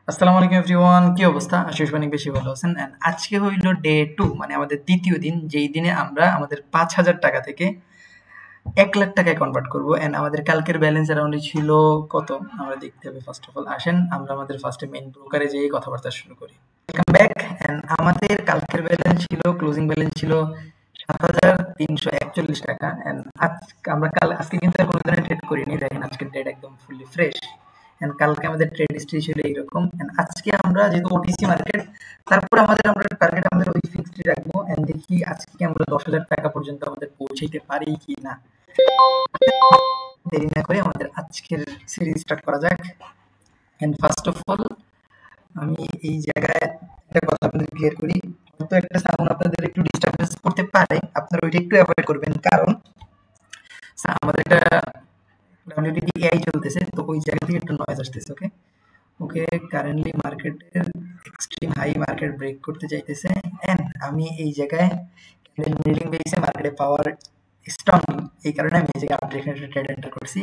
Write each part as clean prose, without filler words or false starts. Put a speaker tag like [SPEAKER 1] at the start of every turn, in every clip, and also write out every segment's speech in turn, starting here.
[SPEAKER 1] আসসালামু আলাইকুম এভরিওয়ান, কি অবস্থা? আশিস অনেক বেশি ভালো আছেন। এন্ড আজকে হইল ডে 2, মানে আমাদের দ্বিতীয় দিন, যেই দিনে আমরা আমাদের 5,000 টাকা থেকে 1,00,000 টাকায় কনভার্ট করব। এন্ড আমাদের কালকের ব্যালেন্স অ্যারাউন্ড ছিল কত আমরা দেখতে হবে। ফার্স্ট অফ অল আসেন আমরা আমাদের ফার্স্টে মেইন ব্রোকারে যেয়ে কথাবার্তা শুরু করি। Welcome back. এন্ড আমাদের কালকের ব্যালেন্স ছিল, ক্লোজিং ব্যালেন্স ছিল 7,341 টাকা। এন্ড আজকে কিন্তু আর কোনো ধরনের ট্রেড করিনি। দেখেন আজকের ডেট একদম ফুললি ফ্রেশ। এন্ড কালকে আমাদের ট্রেড হিস্ট্রি ছিল এইরকম। এন্ড আজকে আমরা যেহেতু ওটিসি মার্কেট, তারপরে আমরা টার্গেট আমাদের ওই ফিক্সড রাখবো। এন্ড দেখি আজকে আমরা 10,000 টাকা পর্যন্ত আমাদের পৌঁছাইতে পারি কি না। দেরি না করে আমাদের আজকের সিরিজ স্টার্ট করা যাক। এন্ড ফার্স্ট অফ অল আমি এই জায়গায় একটা কথা আপনাদের ক্লিয়ার করি। হয়তো একটা সাউন্ড আপনাদের একটু ডিস্টারবেন্স করতে পারে, আপনারা ওইটা একটু অ্যাভয়েড করবেন, কারণ আমাদের একটা অলরেডি এআই চলতেছে, তো ওই জায়গা থেকে একটু নয়েজ আসতেছে। ওকে ওকে কারেন্টলি মার্কেটের এক্সট্রিম হাই মার্কেট ব্রেক করতে চাইতেছে। এন্ড আমি এই জায়গায় ক্যান্ডেল মিডিলিং বেসে মার্কেটে পাওয়ার স্ট্রং, এই কারণে আমি এই জায়গায় আপডেট ট্রেড এন্টার করছি।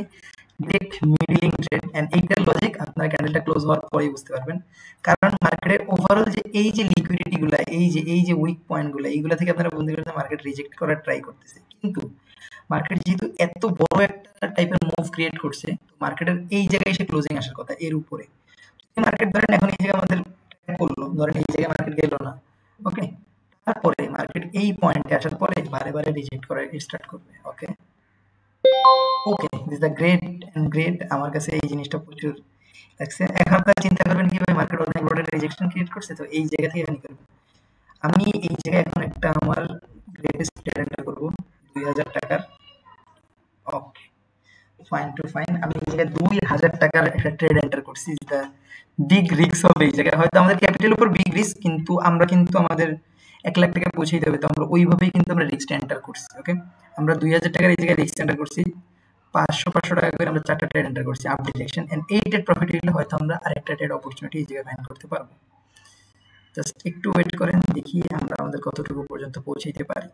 [SPEAKER 1] Direct middling trade. এন্ড এইটার লজিক আপনারা ক্যান্ডেলটা ক্লোজ হওয়ার পরেই বুঝতে পারবেন, কারণ মার্কেটের ওভারঅল যে এই যে লিকুইডিটি গুলা, এই যে উইক পয়েন্ট গুলা, এইগুলা থেকে আপনারা বুঝতে পারছেন মার্কেট রিজেক্ট করার ট্রাই করতেছে। কিন্তু মার্কেট যেহেতু এত বড় একটা টাইপের মুভ ক্রিয়েট করছে, মার্কেটের এই জায়গায় এসে ক্লোজিং আসার কথা এর উপরে। মার্কেট ধরেন এখন এই জায়গায় আমাদের করলো, ধরেন এই জায়গায় মার্কেট গেল না, ওকে, তারপরে মার্কেট এই পয়েন্টে আসার পরে বারে বারে রিজেক্ট করা স্টার্ট করবে। Okay okay this the great and great. আমার কাছে এই জিনিসটা প্রচুর লাগছে। এখন আপনারা চিন্তা করবেন কিভাবে মার্কেট অনেক বড় রিজেকশন ক্রিয়েট করছে, তো এই জায়গা থেকে এখানে করবেন। আমি এই জায়গায় এখন একটা আমার গ্রেটেস্ট ট্রেড এন্টার করবো 2,000 টাকার। Okay fine to fine. আমি এই জায়গায় 2,000 টাকার একটা ট্রেড এন্টার করছি। যেটা বিগ রিস্ক হবে এই জায়গায়, হয়তো আমাদের ক্যাপিটাল উপর বিগ রিস্ক, কিন্তু আমরা কিন্তু আমাদের 1,00,000 টাকা পৌঁছে দেবে, তো আমরা ওইভাবেই কিন্তু আমরা রিস্ক এন্টার করছি। ওকে আমরা 2,000 টাকার এই জায়গায় রিস্ক এন্টার করছি। 500 টাকা করে আমরা 4টা ট্রেড এন্টার করছি আপ ডিরেকশন। এন্ড এই ট্রেড প্রফিট হলে হয়তো আমরা আরেকটা ট্রেড অপরচুনিটি এই জায়গায় ফাইন্ড করতে পারবো। জাস্ট একটু ওয়েট করেন, দেখি আমরা আমাদের কতটুকু পর্যন্ত পৌঁছাইতে পারি।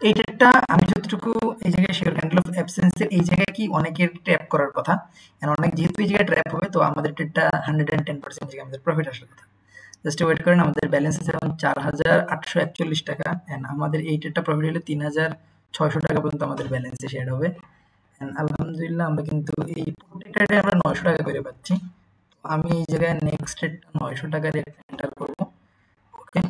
[SPEAKER 1] এই ট্রেডটা আমি যতটুকু এই জায়গায় শিওর, ক্যান্ডেল অফ অ্যাবসেন্সের এই জায়গায় কি অনেকের ট্র্যাপ করার কথা। এন্ড অনেক যেহেতু এই জায়গায় ট্র্যাপ হবে, তো আমাদের ট্রেডটা 110% জায়গায় আমাদের প্রফিট আসার কথা। জাস্ট ওয়েট করেন। আমাদের ব্যালেন্স আছে এখন 4,841 টাকা। এন্ড আমাদের এই ট্রেডটা প্রফিট হলে 3,600 টাকা পর্যন্ত আমাদের ব্যালেন্সে শেয়ার হবে। এন্ড আলহামদুলিল্লাহ আমরা কিন্তু এই প্রত্যেকটা ট্রেডে আমরা 900 টাকা করে পাচ্ছি। তো আমি এই জায়গায় নেক্সট ট্রেডটা 900 টাকার এন্টার করবো। ওকে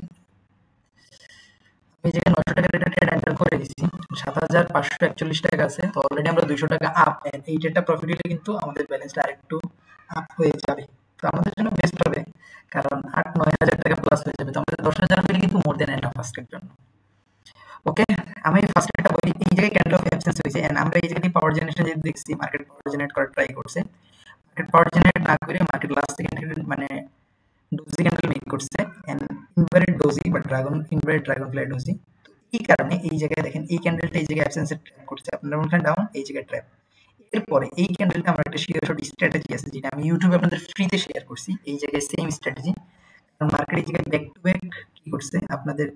[SPEAKER 1] এই জায়গায় 900 টাকার একটা ট্রেড এন্টার করে দিছি। 7,541 টাকা আছে, তো অলরেডি আমরা 200 টাকা আপ। এই ট্রেডটা প্রফিট হলে কিন্তু আমাদের ব্যালেন্সটা আরেকটু আপ হয়ে যাবে, তো আমাদের জন্য বেস্ট হবে, কারণ 8-9 হাজার টাকা প্লাস হয়ে যাবে। তো আমাদের 10,000 হলে কিন্তু মোর দেন এনাফ আজকের জন্য। ওকে আমি ফার্স্ট এটা বলি, এই জায়গায় ক্যান্ডেল অফ অ্যাবসেন্স হয়েছে। এন্ড আমরা এই জায়গায় পাওয়ার জেনারেশন যেহেতু দেখছি, মার্কেট পাওয়ার জেনারেট করার ট্রাই করছে। মার্কেট পাওয়ার জেনারেট না করে মার্কেট লাস্ট সেকেন্ড মানে ডোজি ক্যান্ডেল মেক করছে। এন্ড ইনভার্টেড ডোজি বা ইনভার্টেড ড্রাগন ফ্লাই ডোজি। এই কারণে এই জায়গায় দেখেন এই ক্যান্ডেলটা এই জায়গায় অ্যাবসেন্সের ট্র্যাপ করছে। আপনারা ওখানে ডাউন, এই জায়গায় ট্র্যাপ। এরপরে এই ক্যান্ডেলটা আমার একটা শিওর শট স্ট্র্যাটেজি আছে, যেটা আমি ইউটিউবে আপনাদের ফ্রিতে শেয়ার করছি। এই জায়গায় সেম স্ট্র্যাটেজি, কারণ মার্কেট এই জায়গায় ব্যাক টু ব্যাক কি করছে আপনাদের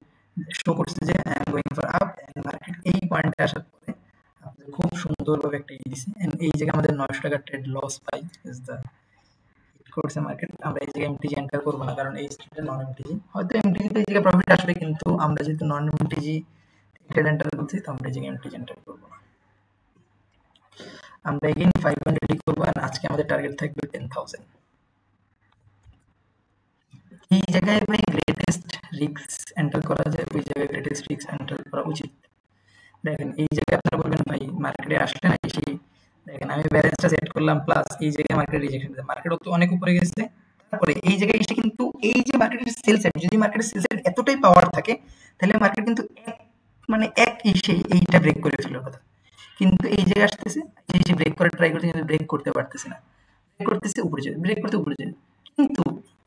[SPEAKER 1] শো করছে যে I am going for up. And market এই পয়েন্টে আসার পরে আপনাদের খুব সুন্দরভাবে একটা ইয়ে দিছে। এন্ড এই জায়গায় আমাদের 900 টাকা ট্রেড লস পাই ইজ দ্য করছে মার্কেট। আমরা এই জায়গায় এমটিজি এন্টার করবো না, কারণ এই স্ট্রিটে নন এমটিজি। হয়তো এমটিজি তে এই জায়গায় প্রফিট আসবে, কিন্তু আমরা যেহেতু নন এমটিজি ট্রেড এন্টার করছি, তো আমরা এই জায়গায় এমটিজি এন্টার করবো না। আমরা এগেইন 500 করবো। আর আজকে আমাদের টার্গেট থাকবে 10,000। এই জায়গায় ভাই গ্রেটেস্ট রিস্ক এন্টার করা যায়, ওই জায়গায় গ্রেটেস্ট রিস্ক এন্টার করা উচিত। দেখেন এই জায়গায় আপনারা বলবেন ভাই মার্কেটে আসলে না এসে, দেখেন আমি ব্যালেন্সটা সেট করলাম, প্লাস এই জায়গায় মার্কেট রিজেকশন দিচ্ছে, মার্কেট তো অনেক উপরে গেছে। তারপরে এই জায়গায় এসে কিন্তু এই যে মার্কেটের সেল সাইড, যদি মার্কেটের সেল সাইড এতটাই পাওয়ার থাকে, তাহলে মার্কেট কিন্তু এক ইসে এইটা ব্রেক করে ফেলার কথা। কিন্তু এই জায়গায় আসতেছে, এই যে ব্রেক করার ট্রাই করছে, কিন্তু ব্রেক করতে পারতেছে না। ব্রেক করতেছে উপরে যায়, ব্রেক করতে উপরে যায়, কিন্তু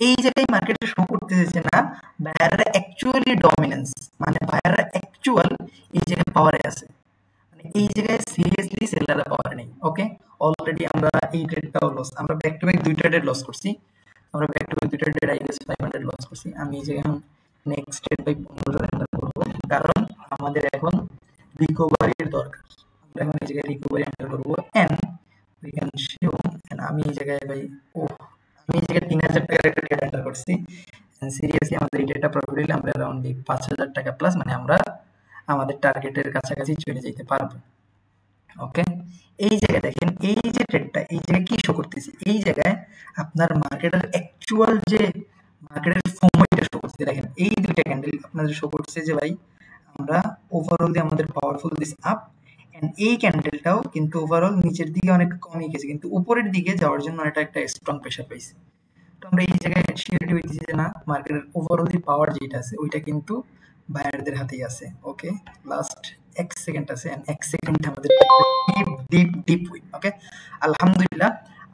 [SPEAKER 1] এই জায়গায় মার্কেটে শো করতেছে না বায়াররা অ্যাকচুয়ালি ডমিনেন্স, মানে বায়াররা অ্যাকচুয়াল এই জায়গায় পাওয়ারে আছে। মানে এই জায়গায় সিরিয়াসলি সেলাররা পাওয়ার নেই। ওকে অলরেডি আমরা এই ট্রেডটাও লস, আমরা ব্যাক টু ব্যাক দুইটা ট্রেড লস করছি। আমরা ব্যাক টু ব্যাক দুইটা ট্রেড আই গেস 500 লস করছি। আমি এই জায়গায় এখন নেক্সট ট্রেড বাই 15 এন্টার করবো, কারণ আমাদের এখন রিকভারির দরকার। আমরা এখন এই জায়গায় রিকভারি এন্টার করবো। And we can show, and আমি এই জায়গায় ভাই ও আমি এই জায়গায় 3000 টাকার একটা ট্রেড এন্টার করছি। সিরিয়াসলি আমাদের এই ট্রেডটা প্রফিট হলে আমরা অ্যারাউন্ড 5000 টাকা প্লাস, মানে আমরা আমাদের টার্গেটের কাছাকাছি চলে যেতে পারবো। ওকে, এই জায়গায় দেখেন এই যে ট্রেডটা, এই জায়গায় কি শো করতেছে, এই জায়গায় আপনার মার্কেটের অ্যাকচুয়াল যে মার্কেটের সময়টা শো করছে। দেখেন এই দুইটা ক্যান্ডেল আপনাদের শো করছে যে ভাই আমরা ওভারঅল দিয়ে আমাদের পাওয়ারফুল দিস আপ, এন্ড এই ক্যান্ডেলটাও কিন্তু ওভারঅল নিচের দিকে অনেক কমই গেছে, কিন্তু উপরের দিকে যাওয়ার জন্য এটা একটা স্ট্রং প্রেশার পাইছে। তো আমরা এই জায়গায় শিওরিটি হইতেছি যে না, মার্কেটের ওভারঅল যে পাওয়ার যেটা আছে ওইটা কিন্তু বায়ারদের হাতেই আছে। ওকে, লাস্ট 1 সেকেন্ড আছে, এন্ড 1 সেকেন্ড আমাদের ডিপ ডিপ ডিপ উইন। ওকে, আলহামদুলিল্লাহ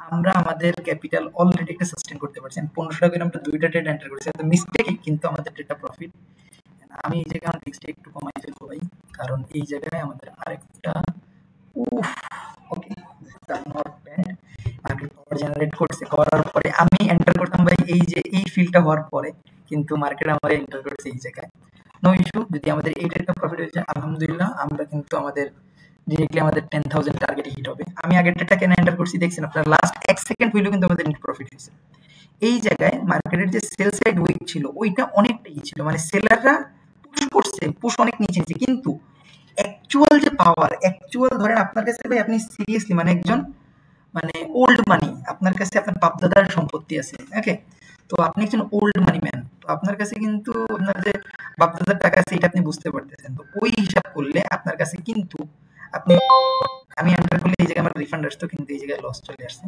[SPEAKER 1] আমরা আমাদের ক্যাপিটাল অলরেডি একটা সাস্টেইন করতে পারছি। 1500 টাকা করে আমরা দুইটা ট্রেড এন্টার করেছি, তো মিস্টেকই, কিন্তু আমাদের ট্রেডটা প্রফিট। আমি এই জায়গায় আমার রিস্কটা একটু কমাই ফেলবো ভাই, কারণ এই জায়গায় আমাদের আরেকটা উফ। Okay, not bad. Market power generate করছে, করার পরে আমি এন্টার করতাম ভাই এই যে এই ফিলটা হওয়ার পরে, কিন্তু মার্কেট আমার এন্টার করছে এই জায়গায়। নো ইস্যু, যদি আমাদের এই ট্রেডটা প্রফিট হয়েছে আলহামদুলিল্লাহ, আমরা কিন্তু আমাদের ডিরেক্টলি আমাদের 10,000 টার্গেট হিট হবে। আমি আগের ট্রেডটা কেন এন্টার করছি দেখছেন আপনারা, লাস্ট 1 সেকেন্ড হইলেও কিন্তু আমাদের প্রফিট হয়েছে। এই জায়গায় মার্কেটের যে সেল সাইড উইক ছিল ওইটা অনেকটাই ছিল, মানে সেলাররা পুশ করছে, পুশ অনেক নিচে নিচে, কিন্তু অ্যাকচুয়াল যে পাওয়ার, অ্যাকচুয়াল ধরেন আপনার কাছে ভাই আপনি সিরিয়াসলি মানে একজন মানে ওল্ড মানি, আপনার কাছে আপনার বাপদাদার সম্পত্তি আছে। ওকে, তো আপনি একজন ওল্ড মানি ম্যান, তো আপনার কাছে কিন্তু আপনার যে বাপদাদার টাকা আছে এটা আপনি বুঝতে পারতেছেন। তো ওই হিসাব করলে আপনার কাছে কিন্তু আপনি, আমি এন্টার করলে এই জায়গায় আমার রিফান্ড আসতো, কিন্তু এই জায়গায় লস চলে আসছে।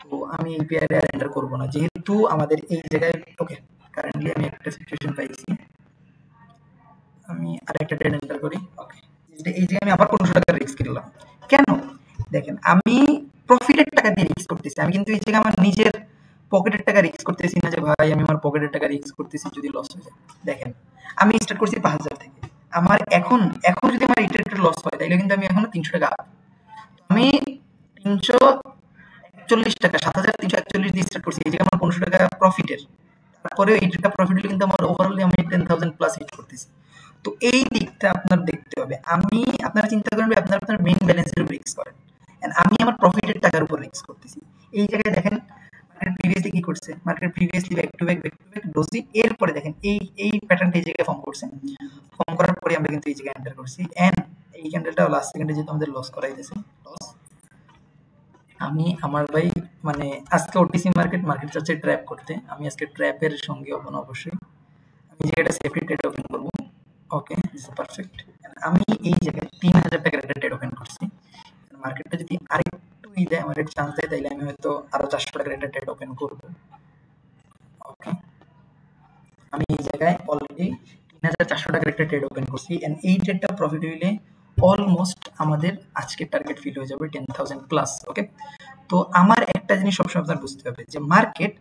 [SPEAKER 1] তো আমি এই পেয়ারে আর এন্টার করবো না, যেহেতু আমাদের এই জায়গায় ওকে কারেন্টলি আমি একটা সিচুয়েশন পাইছি। আমি আরেকটা ট্রেড এন্টার করি। ওকে, এই জায়গায় আমি আবার 1500 টাকা রিস্ক নিলাম। কেন? দেখেন আমি প্রফিটের টাকা দিয়ে রিস্ক করতেছি, আমি কিন্তু এই জায়গায় আমার নিজের পকেটের টাকা রিস্ক করতেছি না যে ভাই আমি আমার পকেটের টাকা রিস্ক করতেছি যদি লস হয়ে যায়। দেখেন আমি স্টার্ট করছি 5000 থেকে, আমার এখন এখন যদি আমার এই ট্রেডটা লস হয় তাহলে কিন্তু আমি এখনো 300 টাকা up। আমি 341 টাকা 7341 দিয়ে স্টার্ট করছি, এই জায়গায় আমার 1500 টাকা প্রফিটের, তারপরেও এই টাকা প্রফিট হলে কিন্তু আমার ওভারঅল আমি 10,000 প্লাস হিট করতেছি। তো এই দিকটা আপনার দেখতে হবে। আমি আপনারা চিন্তা করেন আপনার আপনার মেইন ব্যালেন্সের উপর রিস্ক করেন, এন্ড আমি আমার প্রফিটের টাকার উপর রিস্ক করতেছি। এই জায়গায় দেখেন মার্কেট প্রিভিয়াসলি কি করছে, market previously back to back doji, এরপরে দেখেন এই এই প্যাটার্নটা এই জায়গায় ফর্ম করছে, ফর্ম করার পরে আমরা কিন্তু এই জায়গায় এন্টার করছি, এন্ড এই ক্যান্ডেলটা লাস্ট সেকেন্ডে যেহেতু আমাদের লস করাইতেছে, লস। আমি আমার ভাই মানে আজকে ওটিসি মার্কেট চাচ্ছে ট্র্যাপ করতে, আমি আজকে ট্র্যাপের সঙ্গে হবো না অবশ্যই। আমি জায়গাটা সেফটি ট্রেড ওপেন করবো। ওকে, দিস ইজ পারফেক্ট। আমি এই জায়গায় 3000 টাকার একটা ট্রেড ওপেন করছি। মার্কেটটা যদি আরেকটু দেয়, আমার একটু চান্স দেয়, তাইলে আমি হয়তো আরো 400 টাকার একটা ট্রেড ওপেন করবো। ওকে, আমি এই জায়গায় অলরেডি 3400 টাকার একটা ট্রেড ওপেন করছি, এন্ড এই ট্রেডটা প্রফিট হইলে অলমোস্ট আমাদের আজকের টার্গেট ফিল হয়ে যাবে 10,000 প্লাস। ওকে, তো আমার একটা জিনিস সবসময় আপনার বুঝতে হবে যে মার্কেট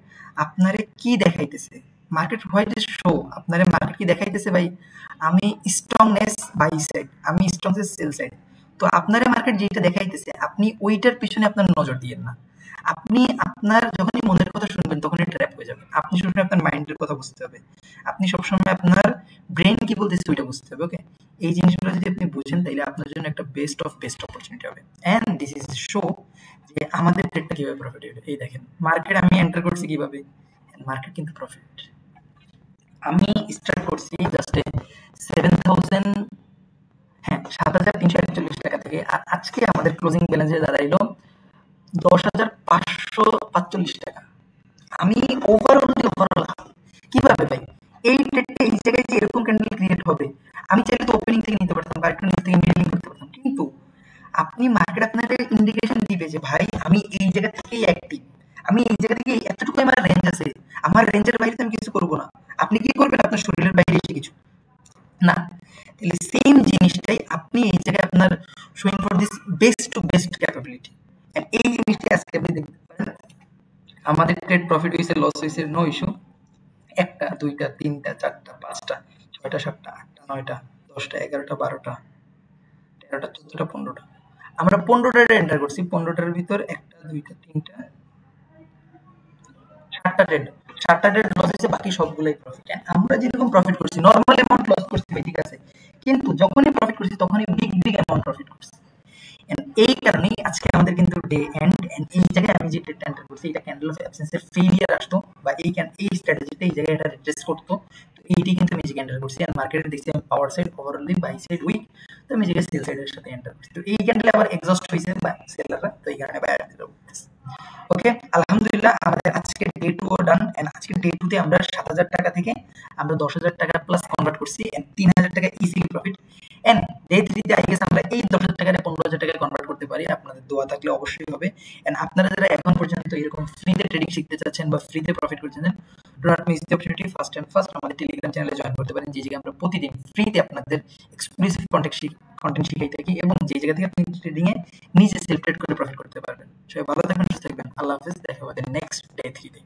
[SPEAKER 1] আপনারে কি দেখাইতেছে, মার্কেট হোয়াইট ইজ শো, আপনারে মার্কেট কি দেখাইতেছে ভাই আমি স্ট্রংনেস বাই সাইড, আমি স্ট্রংনেস সেল সাইড। তো আপনারে মার্কেট যেটা দেখাইতেছে আপনি ওইটার পিছনে আপনার নজর দিয়েন না। আপনি আপনার যখনই মনের কথা শুনবেন তখনই ট্র্যাপ হয়ে যাবেন। আপনি সবসময় আপনার মাইন্ডের কথা বুঝতে হবে, আপনি সবসময় আপনার ব্রেন কি বলতেছে ওইটা বুঝতে হবে। ওকে, এই জিনিসগুলো যদি আপনি বুঝেন তাহলে আপনার জন্য একটা বেস্ট অফ বেস্ট অপরচুনিটি হবে। এন্ড দিস ইজ শো যে আমাদের ট্রেডটা কিভাবে প্রফিট হবে। এই দেখেন মার্কেট আমি এন্টার করছি কিভাবে, মার্কেট কিন্তু প্রফিট। আমি স্টার্ট করছি জাস্ট 7,000, হ্যাঁ 7,341 টাকা থেকে, আর আজকে আমাদের ক্লোজিং ব্যালেন্সে দাঁড়াইলো 10,545 টাকা। আমি ওভারঅল কিভাবে ভাই এই ট্রেডটা এই জায়গায় যে এরকম ক্যান্ডেল ক্রিয়েট হবে, আমি চাইলে তো ওপেনিং থেকে নিতে পারতাম বা একটু নিচ থেকে মিডলিং করতে পারতাম, কিন্তু আপনি মার্কেট আপনাকে ইন্ডিকেশন দিবে যে ভাই আমি এই জায়গা থেকেই অ্যাক্টিভ, আমি এই জায়গা থেকে এতটুকু আমার রেঞ্জ আছে, আমার রেঞ্জের বাইরে আমি কিছু করবো না। আপনি কি করবেন আপনার শরীরের বাইরে এসে কিছু না, তাহলে সেম জিনিসটাই আপনি এই জায়গায় আপনার showing for this best to best capability. এই জিনিসটা আজকে আপনি দেখতে পারেন আমাদের ট্রেড প্রফিট হয়েছে লস হয়েছে নো ইস্যু, 1টা 2টা 3টা 4টা 5টা 6টা 7টা 8টা 9টা 10টা 11টা 12টা 13টা 14টা 15টা, আমরা 15টা এন্টার করছি। 15টার ভিতর 1টা 2টা 3টা 7টা ট্রেড, 7টা ট্রেড লস হয়েছে, বাকি সবগুলোই প্রফিট। আমরা যেরকম প্রফিট করছি নর্মাল অ্যামাউন্ট লস করছি ভাই ঠিক আছে, কিন্তু যখনই প্রফিট করছি তখনই বিগ বিগ অ্যামাউন্ট প্রফিট করছি। এই কারণেই আজকে আমাদের কিন্তু ডে এন্ড, এই জায়গায় আমি যে ট্রেডটা এন্টার করছি এটা ক্যান্ডেল অফ অ্যাবসেন্সের ফেলিয়ার আসতো, বা এই স্ট্র্যাটেজিতে এই জায়গায় এটা রিট্রেস করতো, তো এইটাই কিন্তু আমি এন্টার করছি। আর মার্কেটে দেখছি আমি power side overally buy side weak, তো আমি জায়গায় সেল সাইডের সাথে এন্টার করছি। তো এই ক্যান্ডেলে আবার এক্সস্ট হয়েছে বা সেলাররা, তো এই কারণে বায়ার দিতে বলতেছে। ওকে, আলহামদুলিল্লাহ আমাদের আজকে ডে 2 ও ডান। এন্ড আজকে ডে 2 তে আমরা ৭,০০০ টাকা থেকে আমরা ১০,০০০ টাকা প্লাস কনভার্ট করছি, এন্ড ৩,০০০ টাকা ইজিলি প্রফিট। এন্ড ডে 3 তে আই গেস আমরা এই ১০,০০০ টাকাটা ১৫,০০০ টাকায় কনভার্ট করতে পারি, আপনাদের দোয়া থাকলে অবশ্যই হবে। এন্ড আপনারা যারা এখন পর্যন্ত এরকম ফ্রিতে ট্রেডিং শিখতে চাচ্ছেন বা ফ্রিতে প্রফিট করতে চাচ্ছেন, do not miss the opportunity. First আমাদের টেলিগ্রাম চ্যানেলে জয়েন করতে পারেন, যে জায়গায় আমরা প্রতিদিন ফ্রিতে আপনাদের এক্সক্লুসিভ কন্টেন্ট শিখাই থাকি, এবং যে জায়গা থেকে আপনি ট্রেডিং এ নিজে সেলফ ট্রেড করে প্রফিট করতে পারবেন। সবাই ভালো থাকবেন, সুস্থ থাকবেন। আল্লাহ হাফেজ, দেখা হবে নেক্সট ডে 3 তে।